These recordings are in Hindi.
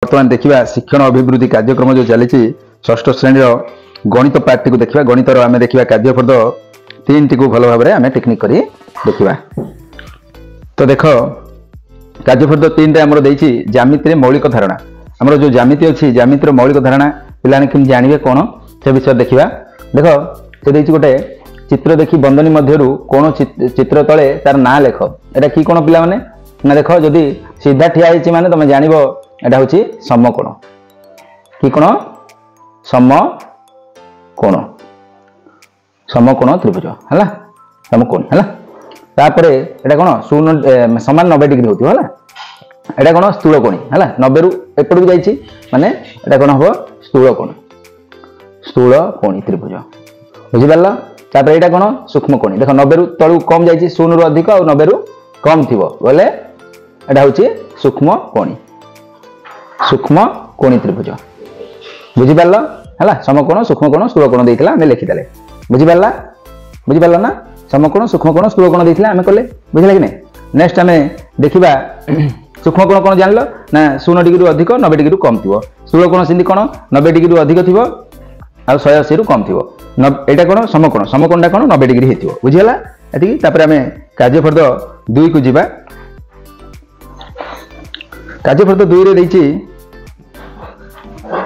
बर्तमान देखा शिक्षण अभिवृद्धि कार्यक्रम जो चली षष्ठ श्रेणी गणित पार्ट टी देखा गणितर आम देखा कार्यफर्द 3 टी भल भाव में आम टेक्निक कर देखा। तो देख कार्यफर्द 3 आमर ज्यामिति मौलिक धारणा आमर जो ज्यामिति अच्छी ज्यामितिर मौलिक धारणा पिला केमती जानवे कौन से विषय देखा। देख से गोटे चित्र देखी बंधनी मध्य कौन चित्र तले तार ना लेख एटा कि कौन पिला माने ना देख जदि सीधा ठिया होती माने तुम जान एटा हूँ समकोण कि कोण समकोण समकोण त्रिभुज है समकोण है तापर एटा कौन शून्य समान 90 डिग्री होती है एटा कौन स्थूलकोणी है 90 रु एपटू जाइए माने एटा कौन हम स्थूलकोणी त्रिभुज बुझिपार। तापर एटा कौन सूक्ष्मकोणी देख 90 रु तलू कम जाइए 0 रु अधिक और 90 रु कम थी बोले एटा हूँ सूक्ष्मकोणी सूक्ष्मकोणी त्रिभुज बुझिपार है समकोण सूक्ष्मकोण स्थूलकोण देइथिला आमे लिखिदेले बुझिपार ना समकोण सूक्ष्मकोण स्थूलकोण देइथिला आमे कले बुझिला कि नै। नेक्स्ट आमे देखिबा सूक्ष्मकोण कोन जानलो ना 0 डिग्री अधिक 90 डिग्री कम थिवो स्थूलकोण सिंधी कोन 90 डिग्री अधिक थिवो आ 180 रु कम थिवो एटा कोन समकोण समकोणटा कोन 90 डिग्री हेथिवो बुझिला एति तापर आमे कार्यफर्द 2 को जिबा। कार्यफर्द 2 रे देइछि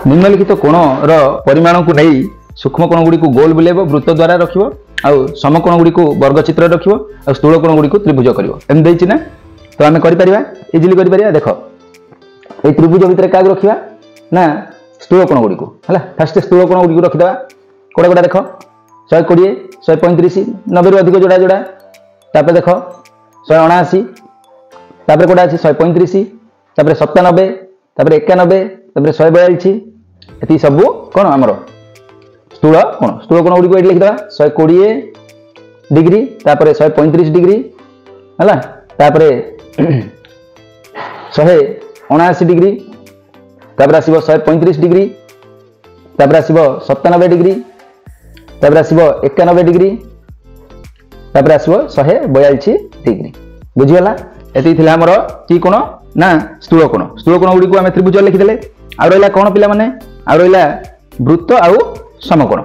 निम्नलिखित कोण परिमाण को नहीं सूक्ष्मकोण गुड़ी को गोल बुलेब वृत्त द्वारा रखिब आउ समकोण गुड़ी को वर्गचित्र रखिब आ स्थूलकोण गुड़ी को त्रिभुज करिवो एम देइछि ना। तो आमे करि परिबा इजिली करि परिबा देख ए त्रिभुज भितर का रखिबा ना स्थूलकोण गुड़ी को हला फर्स्ट स्थूलकोण गुड़ी को रखिदबा कोडा कोडा देख 120 135 90 रु अधिक जोड़ा जोड़ा तापर देख 179 तापर कोडा अछि 135 तापर 97 तापर 91 तापर 142 एति सब कोन हमर स्थूलकोण गुड़ी को एठी लिखि दबा 120 डिग्री तापर 135 डिग्री हला तापर 179 डिग्री तापर आसीबो 135 डिग्री तापर आसीबो 97 डिग्री तापर आसीबो 91 डिग्री तापर आसीबो 142 डिग्री बुझियला एति थिला हमर की कोन ना स्थूलकोण गुड़ी को आम त्रिभुज लिखिदेले आ रहा कौन पिला माने आ रहा वृत्त आउ समकोण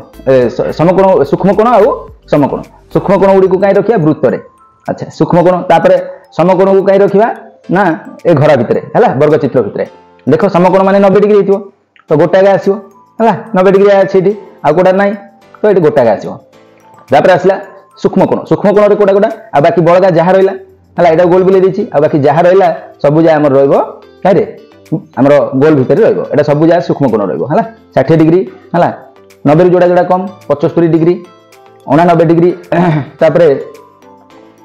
समकोण सूक्ष्मकोण आउ समकोण सूक्ष्मकोण गुड़ी को कहीं रखिया वृत्त रे अच्छा सूक्ष्मकोण तापर समकोण को कहीं रखिया ना ए घर भितर है वर्गचित्र भितर देख समकोण माने 90 डिग्री होइतिबो तो गोटा गा आसीबो है 90 डिग्री अछि आ कोडा नाही तो एटी गोटा गा आसीबो तापर आसला सूक्ष्मकोण रे कोडा कोडा आ बाकी बळगा जहा रहिला है एटा गोल बुले देछि आ बाकी जहा रहिला सब जा हमर रहइबो कारे हमर गोल भितर रहइबो एटा सब जा सूक्ष्मकोण रहइबो है 60 डिग्री है 90 जोड़ा जोड़ा कम 75 डिग्री 89 डिग्री तापर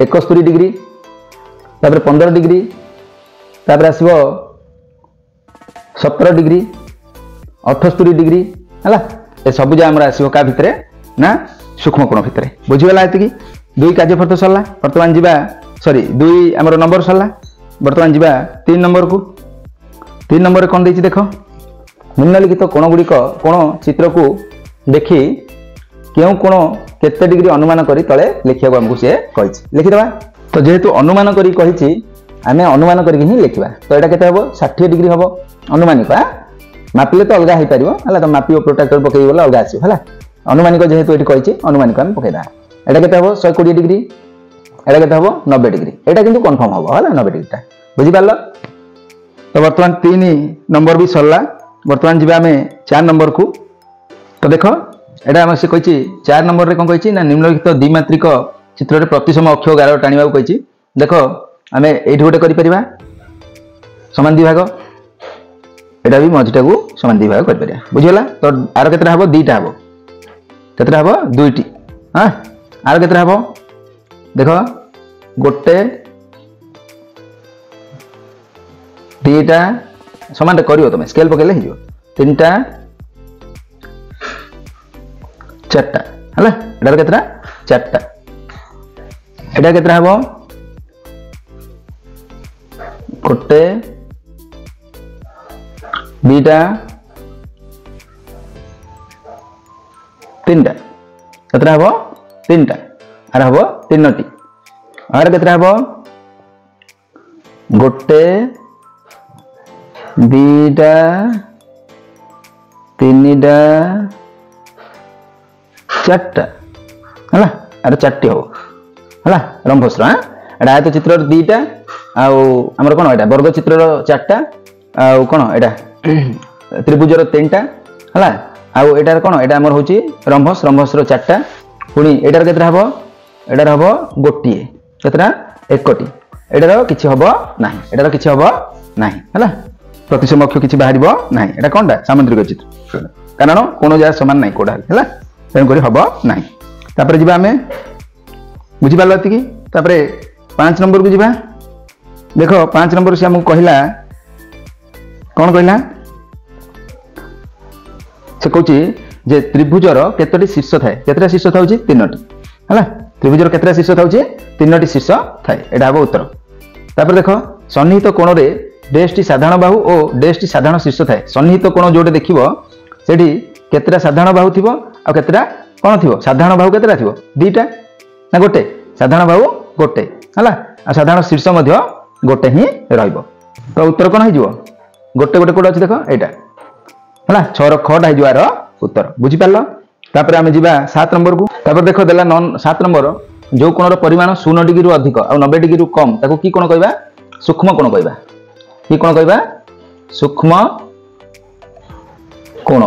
71 डिग्री तापर 15 डिग्री तापर आसीबो 17 डिग्री 78 डिग्री है ए सब जा हमर आसीबो का भितर ना सूक्ष्मकोण भितर बुझिगला एति 2 कार्यफर्द सरला वर्तमान जिबा सॉरी 2 हमर नंबर सरला वर्तमान जिबा 3 नंबर को 3 नंबर कौन देछि देख निम्नलिखित कोण गुड़ी कोण चित्र को देखी क्यों कोण केते डिग्री अनुमान करी तले लिखिया हमको से कहि लिखिदबा। तो जेहेतु अनुमान करी कहिछि आमे अनुमान करी ही लिखिबा तो एटा केते हबो 60 डिग्री हबो अनुमानिक मापिले तो अलगा हे परिबो हला तो मापियो प्रोट्रैक्टर पकई बोला अलगा आसी हला अनुमानिक जेहेतु एटी कहिछि अनुमानिक हम पकैदा एटा केते हबो 120 डिग्री एटा केते हबो 90 डिग्री एटा किंतु कंफर्म हबो हला 90 डिग्री ता बुझि पारलो। तो वर्तमान 3 नंबर भी सरला वर्तमान जिबा हमें 4 नंबर को। तो देख एटा हम से कहिछि 4 नंबर रे कोन कहिछि ना निम्नलिखित द्विमात्रिक चित्र रे प्रतिसम अक्ष गार टाणीबा कहिछि देख आमे एठी गोटे करि परिबा समान द्विभाग एटा भी मझिटा को समान द्विभाग करि परिबा बुझियला। तो आरो केतरा हबो दुईटा हबो केतरा हबो दुईटी हां आरो केतरा हबो देख गोटे दीटा समान करियो तमे स्केल पकेले हिजो 3टा 4टा हला एडा केतरा 4टा एडा केतरा हबो गोटे दीटा 3टा केतरा हबो 3टा आर हबो 3टी आर केतरा हबो गोटे दुईटा तीनटा चारटा है अरे चारटी हम है रंभस आयत चित्र दुईटा आमर कौन यहाँ वर्ग चित्र चारटा आउ कौन यहाँ त्रिभुजर तीनटा है आउटार कौन यहाँ आमर हूँ रंभस रंभस चारटा पुणी एटार केतटा हम एटार हम गोटे केतटा एकटी एटार किसी हम ना एटार किसी हम ना है प्रतिसम अक्ष किसी बाहर ना यहाँ कौनटा सामुद्रिक चित्र कारण कौन जगह सामान ना कौटा है तेणुक हम ना तापर जी आम बुझीपार ये 5 नंबर को जीवा देख 5 नंबर से आमको कहला कौन कहला से कहूँ जे त्रिभुजर केतोटी शीर्ष थाए केतटा शीर्ष था 3टी है त्रिभुजर केतटा शीर्ष था 3टी शीर्ष थाए यहाँ हम उत्तर तापर देख सन्निहित कोण रे डेस्टी साधारण बाहु और डेस्टी साधारण शीर्ष थाए सन्निहित कोण जोटे देखिब सेठी केतटा साधारण बाहु थी आ केतटा कौन थी साधारण बाहु केतटा थी 2टा ना गोटे साधारण बाहु गोटे है साधारण शीर्ष गोटे ही रहिबो तो उत्तर कौन हो गोटे गोटे कोड अच्छी देख यहाँ है 6 6टा हो यार उत्तर बुझीपार तापर आम जा 7 नंबर को तापर देख देला 7 नंबर जो कोणर परिमाण 0 डिग्री अधिक और 90 डिग्री कम ताको की कोण कहबा सूक्ष्म कोण कहबा कि कोण कहबा सूक्ष्म कोण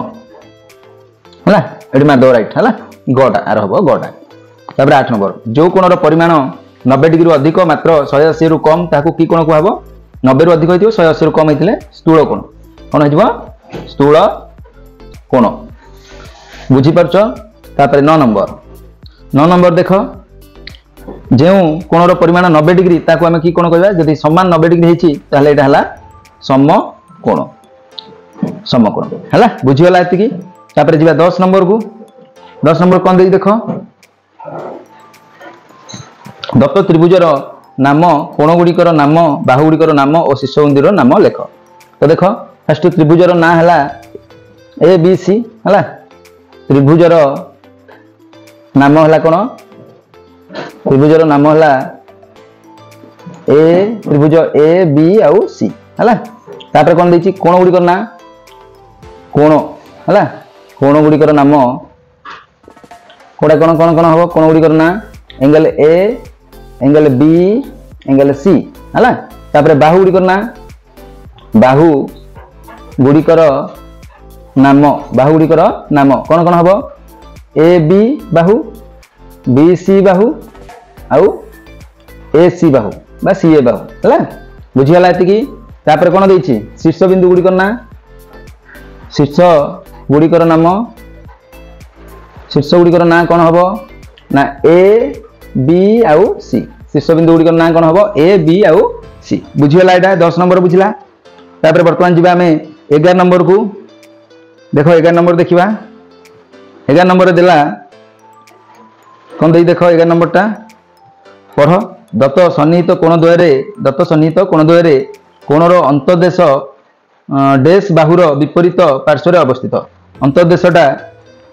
है ये मारद रईट है गटा आर हम गटा तापर 8 नंबर जो कोणर परिमाण 90 डिग्री अधिक मात्र 180 रु कम ताको की कोण कहबो 90 रु अधिक होइतिबो 180 रु कम होइतिले स्थूल कोण कोण होइतिबो स्थूल कोण बुझी परछ तापर 9 नंबर देख जो कोणर परिमाण 90 डिग्री ताको आमे की कोण कहबा जदि समान 90 डिग्री हेछि ताहले एटा हला समकोण है बुझीगला एतिकी तापर जीवा 10 नंबर को 10 नंबर कौन देखी देख दत्त त्रिभुजर नाम कोण गुड़िकर नाम बाहु गुड़िकर नाम और शीर्ष बिंदुर नाम लेख तो देख फास्ट त्रिभुजर ना है ए बी सी है त्रिभुजर नाम है कौन त्रिभुजर नाम है ए त्रिभुज ए बी आउ सी है तापर कौन देखी कोण गुड़िकर ना कोण है कोण गुड़िकर नाम कोड़ा कौन कौन कौन हम कोण गुड़िकर ना angle A angle B angle C है तापर बाहु गुड़िकर ना बाहु गुड़िकर नाम बाहु गुड़िकर नाम कौन कौन हम A B Bahu B C बाहु आउ ए सी बाहु बा सी ए बाहु है बुझीगला एतिकी तापर कौन देछि शीर्ष बिंदु गुड़िकर ना शीर्ष गुड़िकर नाम शीर्ष गुड़िकर ना कौन हम ना ए बी आउ सी शीर्ष बिंदु गुड़िकर ना कौन हम ए बी आउ सी बुझीगला एटा 10 नंबर बुझिला तापर वर्तमान जीवा आमे 11 नंबर को देखो 11 नंबर देखिबा 11 नंबर देला कौन देई देखो 11 नंबर टा पढ़ दत्त सन्निहित कोण द्वୟରେ कोणर अंतर्देश डेश बाहुर विपरीत पार्श्व अवस्थित अंतर्देशटा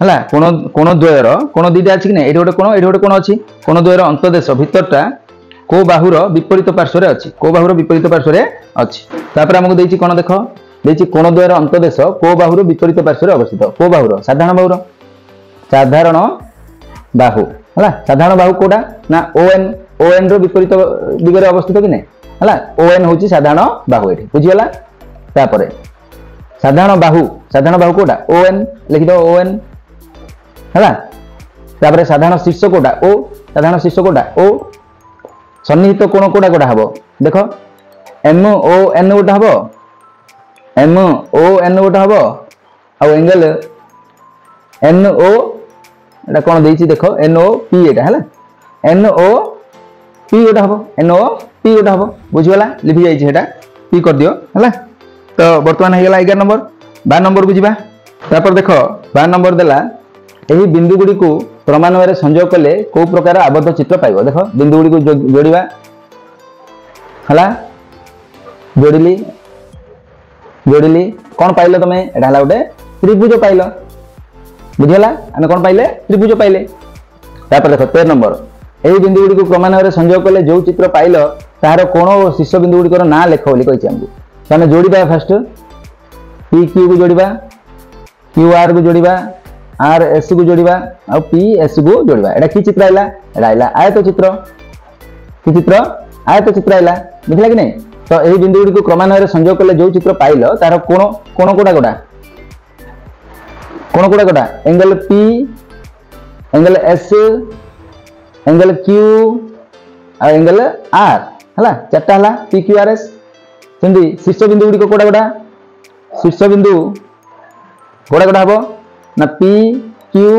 है कोण द्वयर कोण दुईटा अच्छी कि ना ये गोटे कोण अच्छी कोण द्वयर अंतर्देश भितरटा को बाहुर विपरीत पार्श्व अच्छी को बाहुर विपरीत पार्श्व अच्छी तापर आमको देछि कोण देख देछि कोण द्वयर अंतर्देश को बाहुर विपरीत पार्श्व अवस्थित को बाहुर साधारण बाहु है साधारण बाहु कोटा ना ओएन रो विपरीत दिगरे अवस्थित कि ना है ओएन हूँ साधारण बाहु ये बुझीगला तापर साधारण बाहु कोटा ओएन लिखिद ओएन है तापर साधारण शीर्ष कोटा ओ साधारण शीर्ष कोटा ओ सन्निहित कोण कोटा कोटा हम देख एम ओ एन गोटे हम एम ओ एन गोटे हम आ एंगल एन ओ एटा कौन देछि देख एन ओ पी एटा है एन ओ पी गोटे हम एन ओ पी गोटे हम बुझीगला लिखि जाइए एटा पी कर दियो है तो बर्तमान हो 11 नंबर 12 नंबर को जीवा तापर देख 12 नंबर देला यही बिंदु गुड़ी को क्रमान्वय संयोग कले को प्रकार आबद्ध चित्र पाइब देख बिंदु गुड़ी को जोड़िबा हला जोड़िली कौन पाइल तुम एटा हला गोटे त्रिभुज पाइल बुझीगला आम कौन पाइले त्रिभुज पाइले तापर देख 13 नंबर यही बिंदु गुड़ी को क्रमान्वय संयोग कले जो चित्र पाइल तार कोण और शीर्ष बिंदु गुड़िकर ना लेख बोली कही आमको तो आम जोड़ा फास्ट पी क्यू को जोड़िबा क्यू आर को जोड़िबा आर एस को जोड़िबा आ पी एस को जोड़िबा एटा की चित्र आइला एटा आइला आयत चित्र की चित्र आयत चित्र आइला बुझला कि नहीं तो एही बिंदु गुडी को क्रमान्वय रे संयोग करले जो चित्र पाइलो तार कोण कोण कोडा कोडा कोण कोडा कोडा angle P angle S angle Q आ एंगल आर हला चारटा हला पी क्यू आर एस सेंदी शीर्ष बिंदु गुडी को कोडा कोडा शीर्ष बिंदु कोडा कोडा हबो ना पी क्यू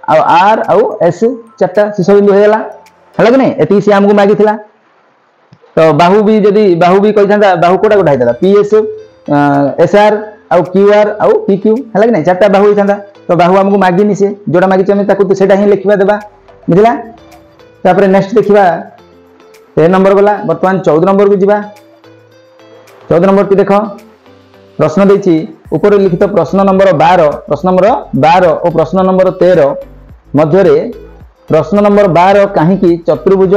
आर आउ एस चारटा शीर्ष बिंदु हेला हला कि नहीं एती से हमको मागी थिला तो बाहु भी जदी बाहु भी कहि थांदा बाहु कोडा कोडा हेतला पी एस एस आर आउ क्यू आर आउ पी क्यू हला कि नहीं चारटा बाहु हेथांदा तो बाहु हमको मागी नि से जोडा मागी छे ताकू तो सेटा ही लिखिबा देबा बुझला तापर नेक्स्ट देखिबा 13 नंबर वाला वर्तमान 14 नंबर को जीवा 14 नंबर की देखो प्रश्न देछि ऊपर लिखित प्रश्न नंबर 12 और प्रश्न नंबर 13 मध्य रे प्रश्न नंबर 12 काहे की चतुर्भुज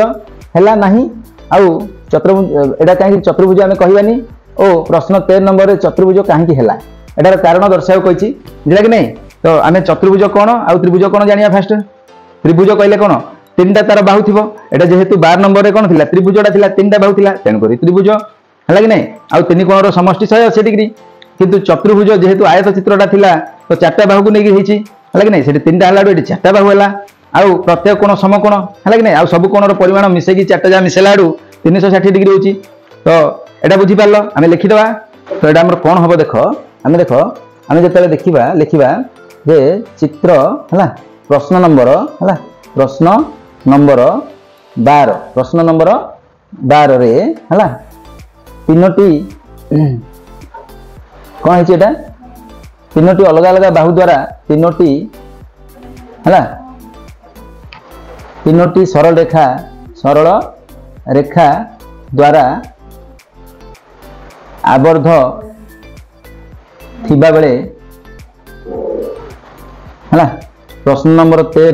हैला नाही आउ चतुर्भुज एडा काहे की चतुर्भुज हमें कहबानी ओ प्रश्न 13 नंबर रे चतुर्भुज काहे की हैला एडार कारण दर्शाव कहिछि बुझला कि नहीं तो आमे चतुर्भुज कोन आउ त्रिभुज कोन जानिया फास्ट त्रिभुज कहले कोन तीनटा तार बाहु थिबो एटा जेहेतु 12 नंबर रे कोन थिला त्रिभुजटा थिला तीनटा बाहु थिला तेन करी त्रिभुज हैला कि नहीं आउ तीन कोणर समष्टि 180 डिग्री किंतु चतुर्भुज जेहेतु आयत चित्रटा थिला तो चारटा बाहु को नेकी हेछि हैला कि नहीं सेठी तीनटा हलाडो एठी चारटा बाहु हैला आउ प्रत्येक कोण समकोण हैला कि नहीं आउ सब कोणर परिमाण मिसेकी चारटा जा मिसेलाडू 360 डिग्री होछि तो एटा बुझी पारलो आमे लिखि दवा तो एटा हमर कोण हबो देखो आमे जतले देखिबा लिखिबा जे चित्र हैला प्रश्न नंबर 12 रे हैला तीनोटी कौन है एटा तीनोटी अलग अलग बाहु द्वारा तीनोटी हैला तीनोटी सरल रेखा द्वारा आबर्ध थिबा बेले हैला प्रश्न नंबर 13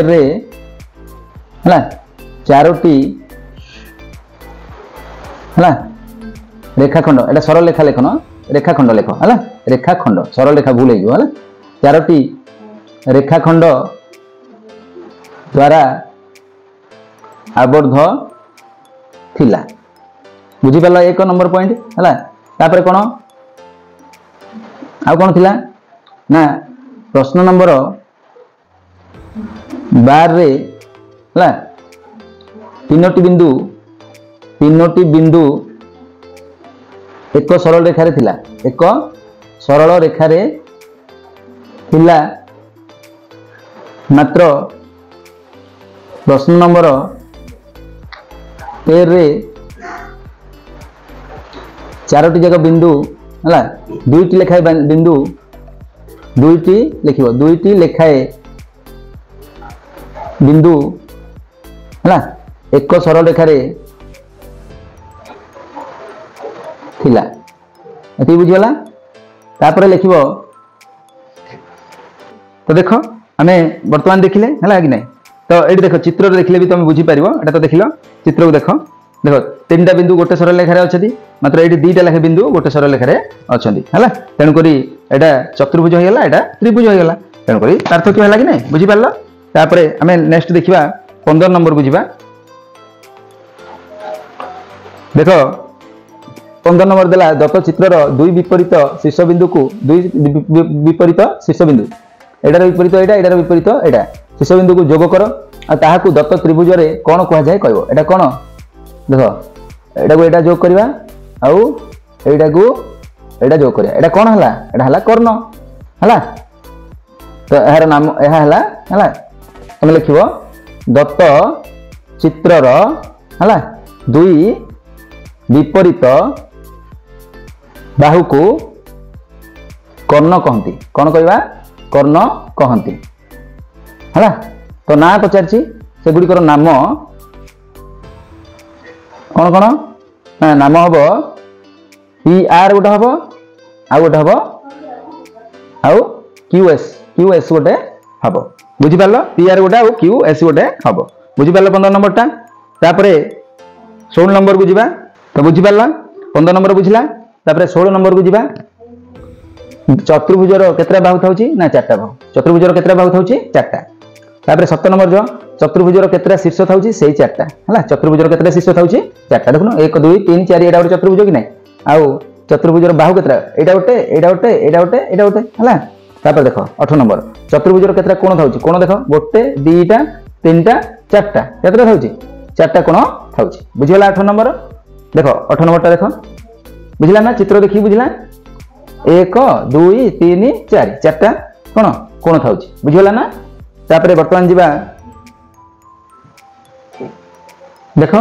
रे हैला चारोटी हैला रेखाखंड एटा सरल रेखा लेखन रेखाखंड लेख हैला रेखाखंड सरल रेखा भूल हो हैला चारोटी रेखाखंड द्वारा आबर्ध थिला बुझी पाला 1 नंबर पॉइंट हैला तापर कोन आ कोन थिला ना प्रश्न नंबर 12 रे हैला तीनोटी बिंदु एक सरल रेखा रे थिला एक सरल रेखा रे थिला मात्र प्रश्न नंबर 13 रे चारोटी जगह बिंदु हला दुईटी लेखाए बिंदु दुईटी लिखिबो दुईटी लेखाए बिंदु हला एक सरल रेखा रे थिला एति बुझियला तापर लिखिबो तो देखो आमे वर्तमान देखिले हला कि नहीं तो एठी देखो चित्र रे देखिले भी तुम बुझी पारिबो एटा तो देखिलो चित्र को देखो तीनटा बिंदु गोटे सरल रेखा रे अछथि मात्र एठी दुईटा लेखा बिंदु गोटे सरल रेखा रे अछथि हला तेन करी एटा चतुर्भुज होयला एटा त्रिभुज होयला तेन करी पार्थक्य होला कि नहीं बुझी पारलो तापरे आमे नेक्स्ट देखिबा 15 नंबर बुझिबा देखो 15 नंबर देला दत्त चित्रर दुई विपरीत शीर्ष बिंदु को दुई विपरीत शीर्ष बिंदु एडार विपरीत एडार विपरीत एडा शीर्ष बिंदु को जोग कर आ ताहाकू दत्त त्रिभुज रे कोन कहा जाय कहबो एडा कोन देखो एडा को एडा जोग करबा आउ एडा को एडा जोग करया एडा कोन हला एडा हला कर्ण हला तो एहार नाम एहा हला तुम लिखिबो दत्त चित्रर हला दुई विपरीत बाहु को कर्ण कहती कौन कहवा कर्ण कहती है तो ना पचारछि से गुड़िकर नाम कौन कौन नाम हम पी आर गोटे हम आउ गोटे हम आउ क्यूएस गोटे हम बुझिपार पी आर गोटे आउ क्यूएस गोटे हम बुझिपार 15 नंबर टा तापरे 16 नंबर को जीवा तो बुझिपार 15 नंबर बुझला। तापर 16 नंबर को जीवा चतुर्भुजर केतरा बाहु थाउची ना चारटा बाहु चतुर्भुजर केतरा बाहु थाउची चारटा। तापर 17 नंबर जो चतुर्भुजर केतरा शीर्ष थाउची सेही चारटा हला चतुर्भुजर केतरा शीर्ष थाउची चारटा देखुन 1 2 3 4 एडा गोटे चतुर्भुज कि नै आउ चतुर्भुजर बाहु केतरा एडा गोटे एडा गोटे एडा गोटे एडा गोटे हला। तापर देखो 18 नंबर चतुर्भुजर केतरा कोण थाउची कोण देखो गोटे दीटा तीनटा चारटा केतरा थाउची चारटा कोण थाउची बुझिला 18 नंबर। देखो 18 नंबर टा देखो बुझिला ना चित्र देखि बुझिला 1 2 3 4 चारटा कोण कोण थाउची बुझिला ना। तापर वर्तमान जीवा देखो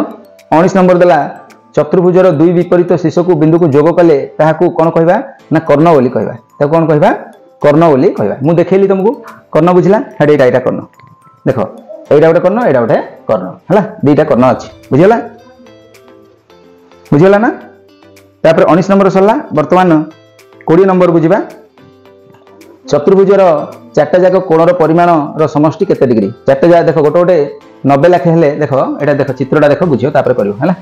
19 नंबर देला चतुर्भुजर दुई विपरीत शीर्ष को बिंदु को जोग कले ताहाकू कोन कहबा ना कर्ण बोली कहबा ता कोन कहबा कर्ण बोली कहबा। मु देखेली तुमको कर्ण बुझिला हेडे एटा कर्ण देखो एटा गोटे कर्ण एटा गोटे कर्ण हला दुईटा कर्ण अछि बुझिला बुझिला ना। तापर 19 नंबर सरला वर्तमान 20 नंबर बुझिबा चतुर्भुजर चारटा जाक कोणर परिमाण रो समष्टि केते डिग्री चारटा जा देखो गोटे गोटे 90 लाख हेले देखो एटा देखो चित्रटा देखो बुझियो तापर करियो हला।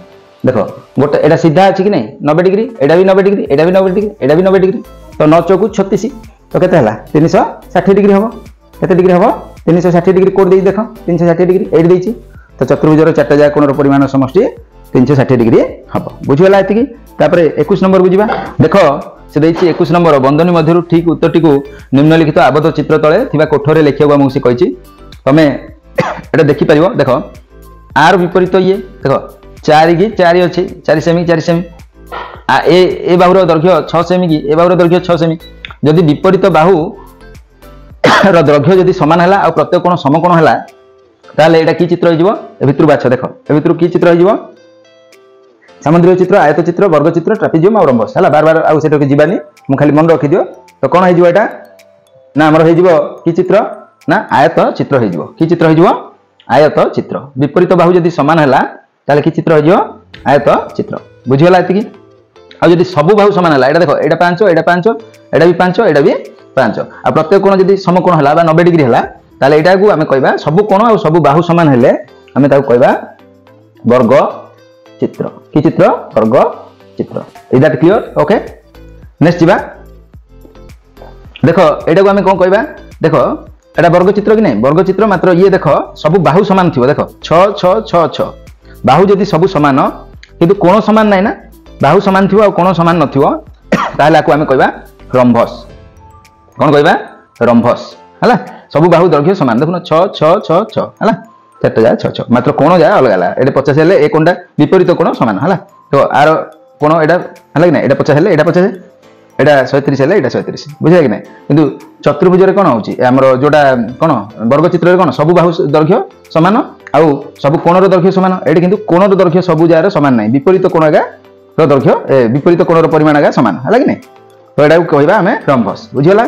देखो गोटे एटा सीधा अछि कि नै 90 डिग्री एटा भी 90 डिग्री एटा भी 90 डिग्री एटा भी 90 डिग्री तो 9 चौकु 36 तो केते हला 360 डिग्री हबो केते डिग्री हबो 360 डिग्री कोड देई देखो 360 डिग्री एड देइछि तो चतुर्भुजर चारटा जा कोणर परिमाण समष्टि 360 डिग्री हबो बुझियला एतिकी। तापर 21 नंबर बुझिबा देखो से देइछि 21 नंबर बंधनी मध्यरु ठीक उत्तरटी को निम्नलिखित आबद्ध चित्र तळे थिबा कोठरे लेखियाबा मु से कहिछि तमे एटा देखि परिबो। देखो आर विपरीत ये देखो 4 की 4 अछि 4 सेमी आ ए बाहुर दैर्घ्य 6 सेमी की ए बाहुर दैर्घ्य 6 सेमी जदि विपरीत बाहु रो दैर्घ्य जदि समान हला आ प्रत्येक कोण समकोण हला ताले एटा की चित्र होइजिवो ए भितरु बाछ देखो ए भितरु की चित्र होइजिवो सामुद्रिक चित्र आयत चित्र वर्ग चित्र ट्रापेजियम और रम्बस हला बार बार आउ सेटा के जीवानी मु खाली मन रखि दियो तो कोन होइजिवो एटा ना हमर होइजिवो की चित्र ना आयत चित्र होइजिवो की चित्र होइजिवो आयत चित्र विपरीत बाहु जदि समान हला ताले की चित्र होइजिवो आयत चित्र बुझियला एतिकी। आ जदि सब बाहु समान हला एटा देखो एटा 5 एटा 5 एटा भी 5 एटा भी 5 आ प्रत्येक कोण जदि समकोण हला बा 90 डिग्री हला ताले एटा को हमें कहबा सब कोण आ सब बाहु समान हेले हमें ताको कहबा वर्ग चित्र की चित्र वर्ग चित्र is that clear okay. Next जीवा देखो एटा को हमें कोन कहबा देखो एटा वर्ग चित्र कि नै वर्ग चित्र मात्र ये देखो सब बाहु समान थिबो देखो 6 6 6 6 बाहु जदि सब समान किंतु कोण समान नै ना बाहु समान थिबो आ कोण समान नथिबो ताले आको हमें कहबा रम्भस कोन कहबा रम्भस हला सब बाहु दैर्घ्य समान देखुन 6 6 6 6 हला चारटा जा 6 6 मात्र कोण जा अलग हला एटा 50 हेले ए कोणटा विपरीत कोण समान हला तो आर कोण एटा हला कि नै एटा 50 हेले एटा 50 एटा 130 हेले एटा 130 बुझिया कि नै किंतु चतुर्भुज रे कोन होची हमर जोटा कोन वर्ग चित्र रे कोन सब बाहु दैर्घ्य समान आउ सब कोणर दैर्घ्य समान एटा किंतु कोणर दैर्घ्य सब जार समान नै विपरीत कोण आगा रो दैर्घ्य विपरीत कोणर परिमाण आगा समान हला कि नै तो एटा को कहबा हमें रम्भस बुझियला।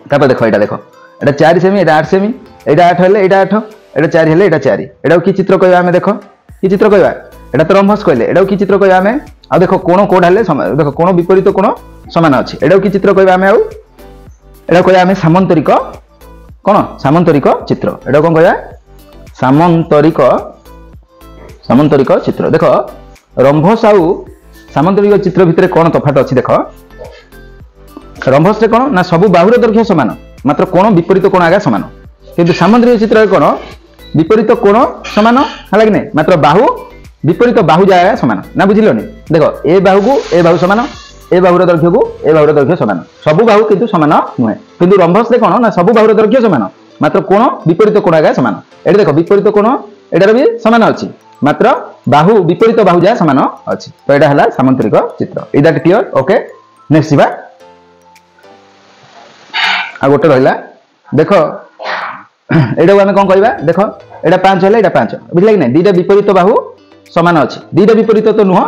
तापर देखो एटा 4 सेमी एटा 8 सेमी एटा 8 हेले एटा 8 एटा 4 हेले एटा 4 एटा की चित्र कहबा हमें देखो की चित्र कहबा एटा तो रम्भस कहले एटा की चित्र कहबा हमें आ देखो कोण कोड हेले समान देखो कोण विपरीत कोण समान अछि एटा की चित्र कहबा हमें आ एटा कहबा हमें सामंतरिक कोण सामंतरिक चित्र एटा कोन कहबा सामंतरिक चित्र। देखो रम्भस आउ सामंतरिक चित्र भितरे कोण तफात अछि देखो रम्भस रे कोण ना सब बाहुर दैर्घ्य समान मात्र कोण विपरीत कोण आगा समान किंतु सामंतरिक चित्र रे कोण विपरीत कोण समान हला कि नै मात्र बाहु विपरीत बाहु जागा समान ना बुझिलोनी देखो ए बाहु को ए बाहु समान ए बाहुर दैर्घ्य को ए बाहुर दैर्घ्य समान सब बाहु किंतु समान नुहे किंतु रम्भस रे कोण ना सब बाहुर दैर्घ्य समान मात्र कोण विपरीत कोण आगा समान एटा देखो विपरीत कोण एटार भी समान अछि मात्र बाहु विपरीत बाहु जा समान अछि तो एटा हला सामंतरिक चित्र is that clear okay. Next जीवा आ गोटे रहिला देखो एटा आमे कोन कहबा देखो एटा 5 हेले एटा 5 बुझला कि नै दीटा विपरीत बाहु समान अछि दीटा विपरीत तो नुह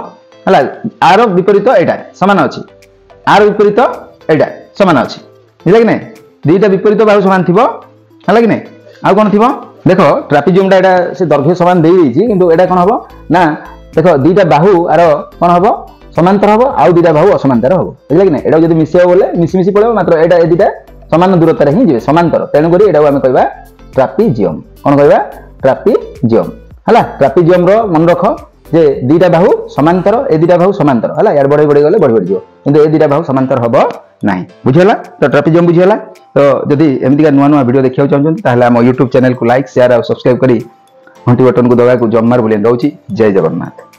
हला आर विपरीत एटा समान अछि आर विपरीत एटा समान अछि बुझला कि नै दीटा विपरीत बाहु समान थिबो हला कि नै आ कोन थिबो देखो ट्रापेजियम टा एटा से दैर्घ्य समान देई दैछि किंतु एटा कोन हबो ना देखो दीटा बाहु आर कोन हबो समांतर हबो आ दीटा बाहु असमांतर हबो बुझला कि नै एटा जदी मिसियो बोले मिसी मिसी पड़ो मात्र एटा ए दीटा समान दूरता रे ही जे समांतर तेनु करी एटा हम कहबा ट्रापेजियम कोन कहबा ट्रापेजियम हला ट्रापेजियम रो मन रखो जे दीटा बाहु समांतर ए दीटा बाहु समांतर है यार बढ़ी बढ़ी गले बढ़ी बढ़ी जो किंतु ए दीटा बाहु समांतर हम ना बुझीगला तो ट्रापेजियम बुझीगला तो जदि एमती नुआ नुआ वीडियो देखा चाहते हैं आम यूट्यूब चैनल को लाइक शेयर और सब्सक्राइब करी घंटी बटन को दबा को जमार बोलिए रोची जय जगन्नाथ।